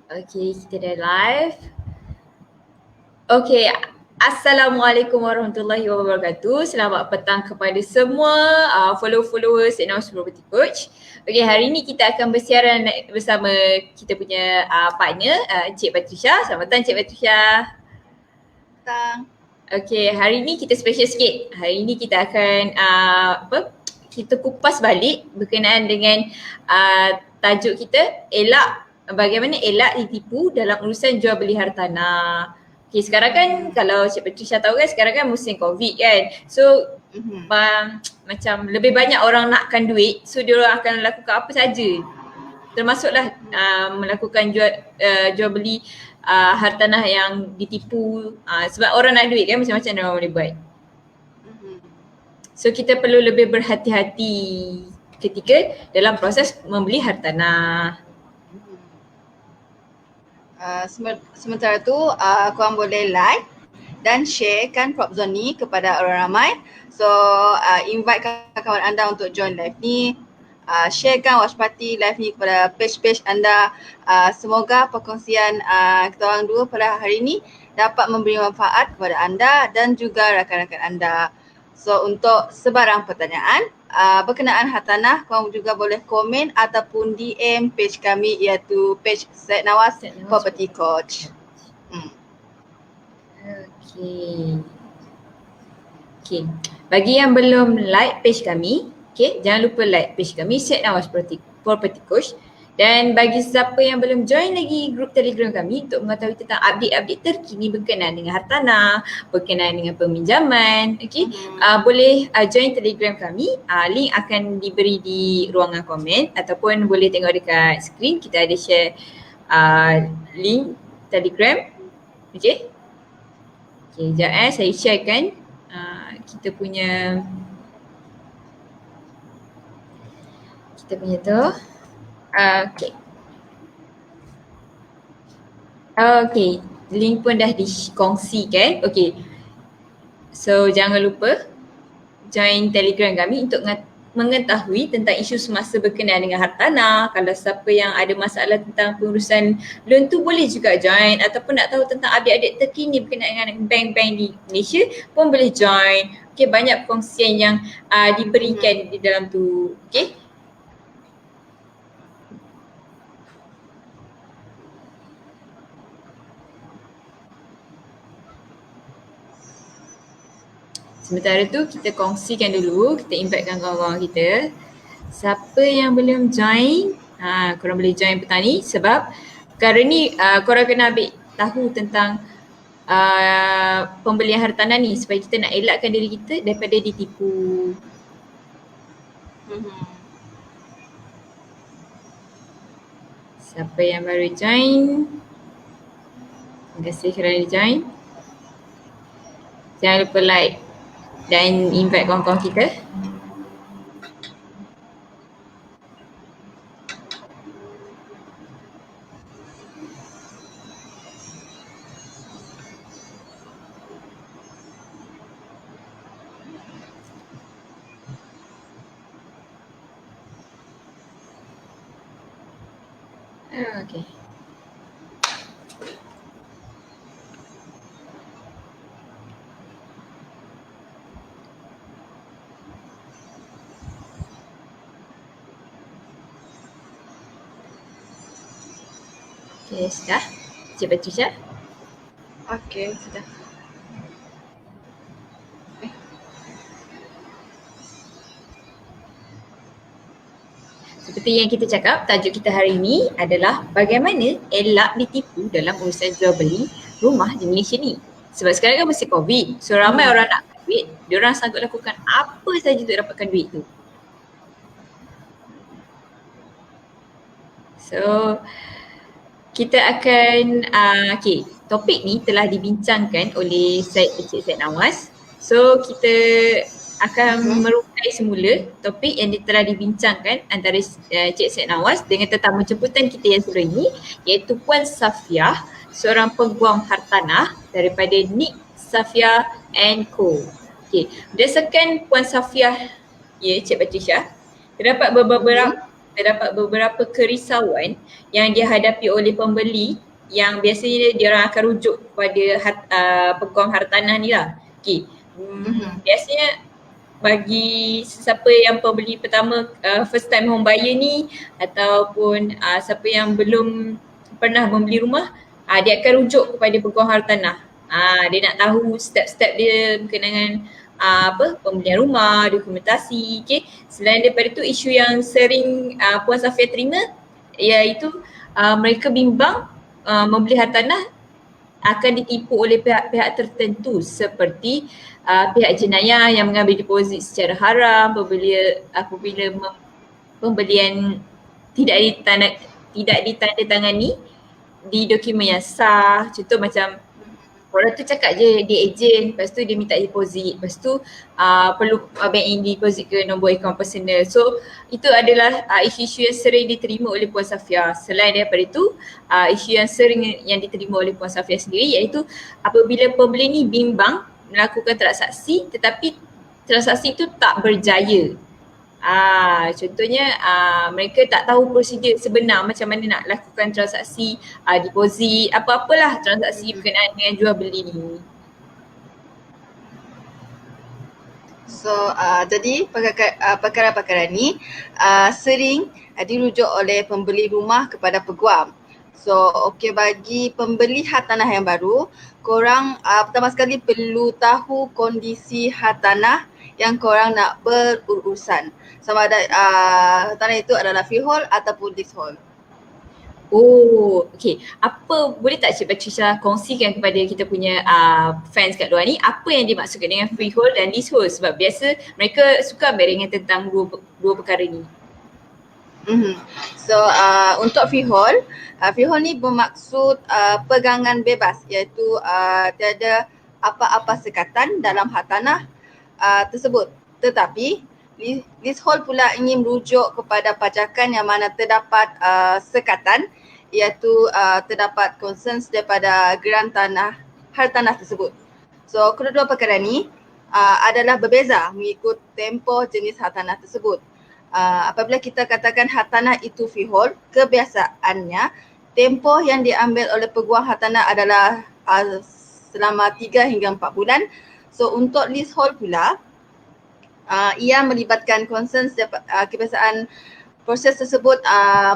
Okay, kita dah live. Okay, Assalamualaikum warahmatullahi wabarakatuh. Selamat petang kepada semua follower-follower Cik Nawas Property Coach. Okay, hari ni kita akan bersiaran bersama kita punya partner Cik Patricia. Selamat petang Cik Patricia. Petang. Okay, hari ni kita special sikit. Hari ni kita akan kita kupas balik berkenaan dengan tajuk kita, bagaimana elak ditipu dalam urusan jual beli hartanah. Okay, sekarang kan kalau Cik Patricia tahu kan, sekarang kan musim COVID kan. So macam lebih banyak orang nakkan duit, so diorang akan lakukan apa saja. Termasuklah melakukan jual beli hartanah yang ditipu, sebab orang nak duit kan, macam-macam orang boleh buat. So kita perlu lebih berhati-hati ketika dalam proses membeli hartanah. Sementara tu korang boleh like dan sharekan Prop Zone ni kepada orang ramai. So invite kawan-kawan anda untuk join live ni. Sharekan watch party live ni kepada page-page anda. Semoga perkongsian kita orang dua pada hari ni dapat memberi manfaat kepada anda dan juga rakan-rakan anda. So untuk sebarang pertanyaan berkenaan hartanah, korang juga boleh komen ataupun DM page kami iaitu page Cik Nawas Property Coach. Okay. Bagi yang belum like page kami, jangan lupa like page kami Cik Nawas Property Coach. Dan bagi siapa yang belum join lagi grup Telegram kami untuk mengetahui tentang update-update terkini berkenaan dengan hartanah, berkenaan dengan peminjaman, boleh join Telegram kami. Link akan diberi di ruangan komen ataupun boleh tengok dekat skrin, kita ada share link Telegram. Okay, sekejap saya sharekan kita punya tu. Okay, link pun dah dikongsikan. Okay, so jangan lupa join Telegram kami untuk mengetahui tentang isu semasa berkenaan dengan hartanah. Kalau siapa yang ada masalah tentang pengurusan loan tu boleh juga join, ataupun nak tahu tentang update-update terkini berkenaan dengan bank-bank di Malaysia pun boleh join. Okay, banyak perkongsian yang diberikan di dalam tu. Okay. Sementara tu kita kongsikan dulu, kita invitekan kawan-kawan kita. Siapa yang belum join, korang boleh join petang ni sebab perkara ni korang kena ambil tahu tentang pembelian hartanah ni supaya kita nak elakkan diri kita daripada ditipu. Siapa yang baru join, terima kasih kerana join. Jangan lupa like dan invite kawan-kawan kita. Okay. Okay, sudah? Cik Patricia? Okay, sudah. Seperti yang kita cakap, tajuk kita hari ini adalah bagaimana elak ditipu dalam urusan jual beli rumah di Malaysia ni. Sebab sekarang kan masih COVID, so ramai orang nak duit, diorang sanggup lakukan apa saja untuk dapatkan duit tu. So, kita akan, topik ni telah dibincangkan oleh Cik Syed Nawas. So, kita akan merungkai semula topik yang telah dibincangkan antara Cik Syed Nawas dengan tetamu jemputan kita yang sebelum ini, iaitu Puan Safiah, seorang peguam hartanah daripada Nick Safiah & Co. Okay, berdasarkan Puan Safiah, Cik Patricia, terdapat beberapa terdapat beberapa kerisauan yang dihadapi oleh pembeli yang biasanya dia orang akan rujuk kepada peguam hartanah ni lah. Okay. Biasanya bagi siapa yang pembeli pertama, first time home buyer ni ataupun siapa yang belum pernah membeli rumah, dia akan rujuk kepada peguam hartanah. Dia nak tahu step-step dia berkenaan dengan pembelian rumah, dokumentasi. Okay. Selain daripada itu, isu yang sering Puan Safia terima iaitu mereka bimbang membeli hartanah akan ditipu oleh pihak-pihak tertentu seperti pihak jenayah yang mengambil deposit secara haram apabila pembelian tidak ditandatangani di dokumen yang sah. Contoh macam orang tu cakap je dia ejen, lepas tu dia minta deposit, lepas tu perlu bank in deposit ke nombor akaun personal. So itu adalah isu-isu yang sering diterima oleh Puan Safia. Selain daripada itu, isu yang sering yang diterima oleh Puan Safia sendiri iaitu apabila pembeli ni bimbang melakukan transaksi tetapi transaksi itu tak berjaya. Contohnya mereka tak tahu prosedur sebenar macam mana nak lakukan transaksi deposit, apa-apalah transaksi berkenaan dengan jual beli ni. So jadi perkara-perkara ni sering dirujuk oleh pembeli rumah kepada peguam. So bagi pembeli hartanah yang baru, korang pertama sekali perlu tahu kondisi hartanah yang korang nak berurusan. Sama ada tanah itu adalah freehold ataupun leasehold. Okay. Boleh tak Cik Patricia kongsikan kepada kita punya fans kat luar ni apa yang dimaksudkan dengan freehold dan leasehold, sebab biasa mereka suka ambil ringan tentang dua perkara ni. So untuk freehold ni bermaksud pegangan bebas, iaitu tiada apa-apa sekatan dalam hartanah tersebut. Tetapi leasehold pula ingin merujuk kepada pajakan yang mana terdapat sekatan, iaitu terdapat concerns daripada geran hartanah tersebut. So kedua-dua perkara ni adalah berbeza mengikut tempoh jenis hartanah tersebut. Apabila kita katakan hartanah itu freehold, kebiasaannya tempoh yang diambil oleh peguam hartanah adalah selama 3 hingga 4 bulan. So untuk leasehold pula, ia melibatkan concerns kebiasaan proses tersebut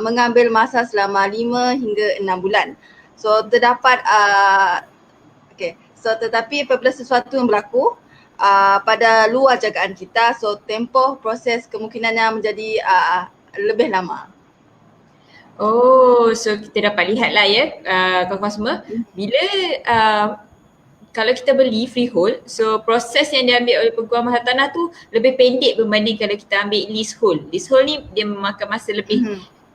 mengambil masa selama 5 hingga 6 bulan. So terdapat tetapi apabila sesuatu yang berlaku pada luar jagaan kita, so tempoh proses kemungkinannya menjadi lebih lama. So kita dapat lihatlah ya kawan-kawan semua, bila kalau kita beli freehold, so proses yang diambil oleh peguam hartanah tu lebih pendek berbanding kalau kita ambil leasehold. Leasehold ni dia memakan masa lebih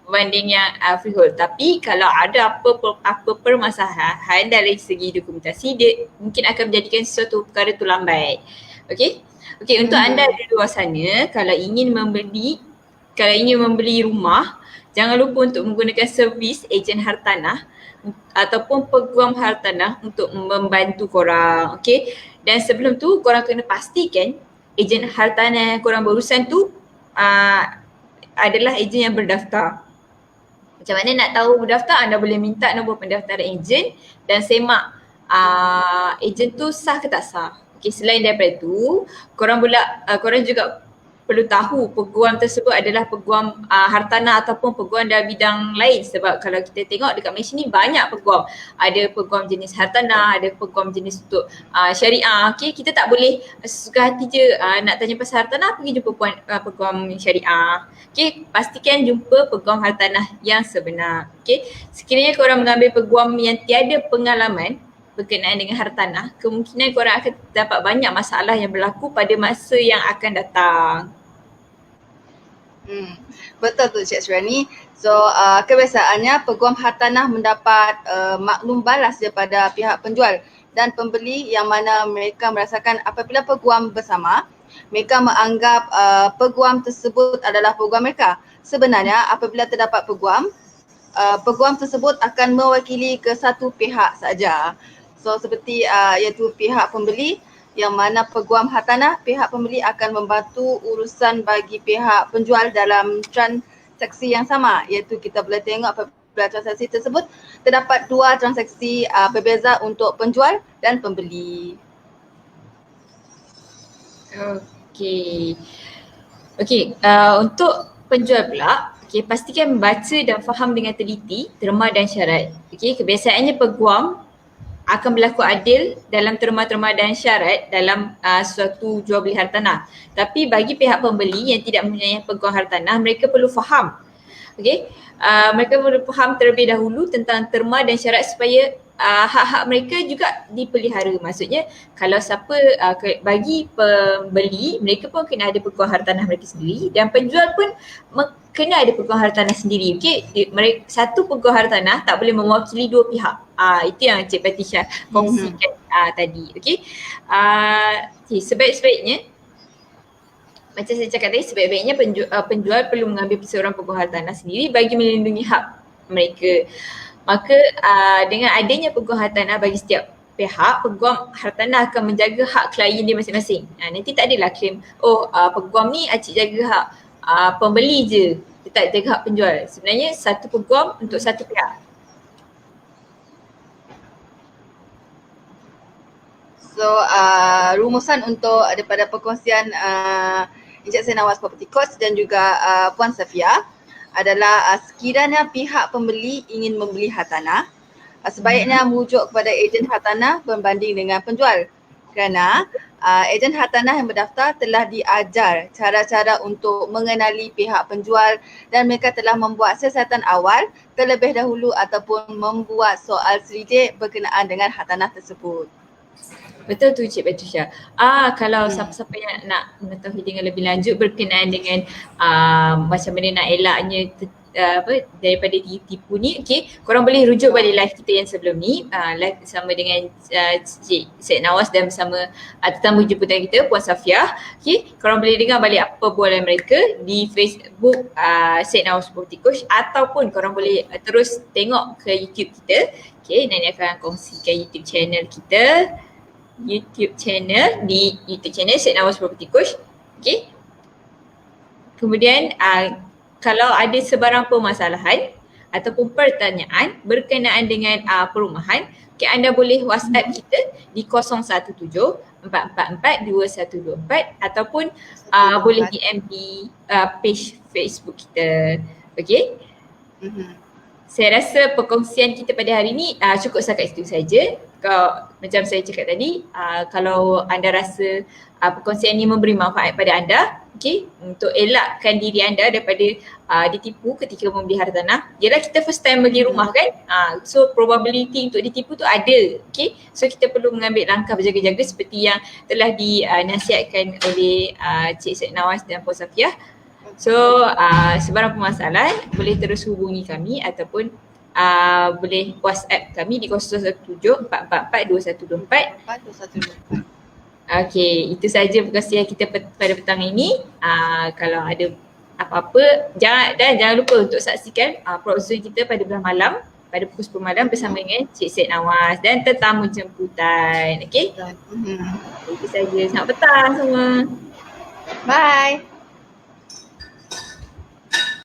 berbanding yang freehold. Tapi kalau ada apa permasalahan dari segi dokumentasi, dia mungkin akan menjadikan sesuatu perkara tu lambat. Okay, untuk anda di luar sana, kalau ingin membeli rumah, jangan lupa untuk menggunakan servis ejen hartanah ataupun peguam hartanah untuk membantu korang. Okay, dan sebelum tu korang kena pastikan ejen hartanah yang korang berurusan tu adalah ejen yang berdaftar. Macam mana nak tahu berdaftar? Anda boleh minta nombor pendaftaran ejen dan semak ejen tu sah ke tak sah. Okay, selain daripada tu, korang juga perlu tahu peguam tersebut adalah peguam hartanah ataupun peguam dalam bidang lain, sebab kalau kita tengok dekat Malaysia ni banyak peguam. Ada peguam jenis hartanah, ada peguam jenis untuk syariah. Okay, kita tak boleh suka hati je nak tanya pasal hartanah pergi jumpa peguam syariah. Okay, pastikan jumpa peguam hartanah yang sebenar. Okay, sekiranya korang mengambil peguam yang tiada pengalaman berkenaan dengan hartanah, kemungkinan korang akan dapat banyak masalah yang berlaku pada masa yang akan datang. Betul tu Cik Surani. So kebiasaannya peguam hartanah mendapat maklum balas daripada pihak penjual dan pembeli yang mana mereka merasakan apabila peguam bersama, mereka menganggap peguam tersebut adalah peguam mereka. Sebenarnya apabila terdapat peguam tersebut akan mewakili ke satu pihak saja. So seperti iaitu pihak pembeli, yang mana peguam hartanah, pihak pembeli akan membantu urusan bagi pihak penjual dalam transaksi yang sama, iaitu kita boleh tengok apabila transaksi tersebut terdapat dua transaksi berbeza untuk penjual dan pembeli. Okey. Okey, untuk penjual pula, okey, pastikan membaca dan faham dengan teliti terma dan syarat. Okey, kebiasaannya peguam akan berlaku adil dalam terma-terma dan syarat dalam suatu jual beli hartanah. Tapi bagi pihak pembeli yang tidak mempunyai peguam hartanah, mereka perlu faham. Okey, mereka perlu faham terlebih dahulu tentang terma dan syarat supaya hak-hak mereka juga dipelihara. Maksudnya kalau siapa bagi pembeli, mereka pun kena ada peguam hartanah mereka sendiri, dan penjual pun kena ada peguam hartanah sendiri. Okey, satu peguam hartanah tak boleh mewakili dua pihak. Itu yang Cik Patricia kongsikan tadi. Okey. Sebaik-baiknya, macam saya cakap tadi, sebaik-baiknya penjual perlu mengambil seorang peguam hartanah sendiri bagi melindungi hak mereka. Maka dengan adanya peguam hartanah bagi setiap pihak, peguam hartanah akan menjaga hak klien dia masing-masing. Nanti tak adalah claim, peguam ni acik jaga hak pembeli je, dia tak jaga hak penjual. Sebenarnya satu peguam untuk satu pihak. So rumusan untuk daripada perkongsian Encik Senawas Property Coach dan juga Puan Safia adalah sekiranya pihak pembeli ingin membeli hartanah, sebaiknya merujuk kepada ejen hartanah berbanding dengan penjual, kerana ejen hartanah yang berdaftar telah diajar cara-cara untuk mengenali pihak penjual dan mereka telah membuat siasatan awal terlebih dahulu ataupun membuat soal selidik berkenaan dengan hartanah tersebut. Betul tu Cik Patricia. Kalau siapa-siapa yang nak mengetahui dengan lebih lanjut berkenaan dengan macam mana nak elaknya daripada tipu ni, okey, korang boleh rujuk balik live kita yang sebelum ni, live bersama dengan Cik Syed Nawas dan bersama tetamu jemputan kita Puan Safia. Okey, korang boleh dengar balik apa bualan mereka di Facebook Syed Nawas Property Coach, ataupun korang boleh terus tengok ke YouTube kita. Okey, Nani akan kongsikan YouTube channel kita. YouTube channel Syed Nawas Property Coach. Okay. Kemudian kalau ada sebarang permasalahan ataupun pertanyaan berkenaan dengan perumahan, okay, anda boleh WhatsApp kita di 017-444-2124 ataupun boleh DM di page Facebook kita. Okay. Saya rasa perkongsian kita pada hari ini cukup setakat itu saja. Macam saya cakap tadi, kalau anda rasa perkongsian ini memberi manfaat pada anda, okay, untuk elakkan diri anda daripada ditipu ketika membeli hartanah. Yalah, kita first time beli rumah kan, so probability untuk ditipu tu ada. Okay, so kita perlu mengambil langkah berjaga-jaga seperti yang telah dinasihatkan oleh Cik Syed Nawas dan Puan Safia. So sebarang permasalahan boleh terus hubungi kami ataupun boleh WhatsApp kami di 017-444-2124. Okey, itu saja perkongsian kita pada petang ini. Kalau ada apa-apa, jangan lupa untuk saksikan program kita pada bulan malam, pada pukul 10 malam bersama dengan Cik Syed Nawas dan tetamu jemputan. Okey? Itu saja. Selamat petang semua. Bye.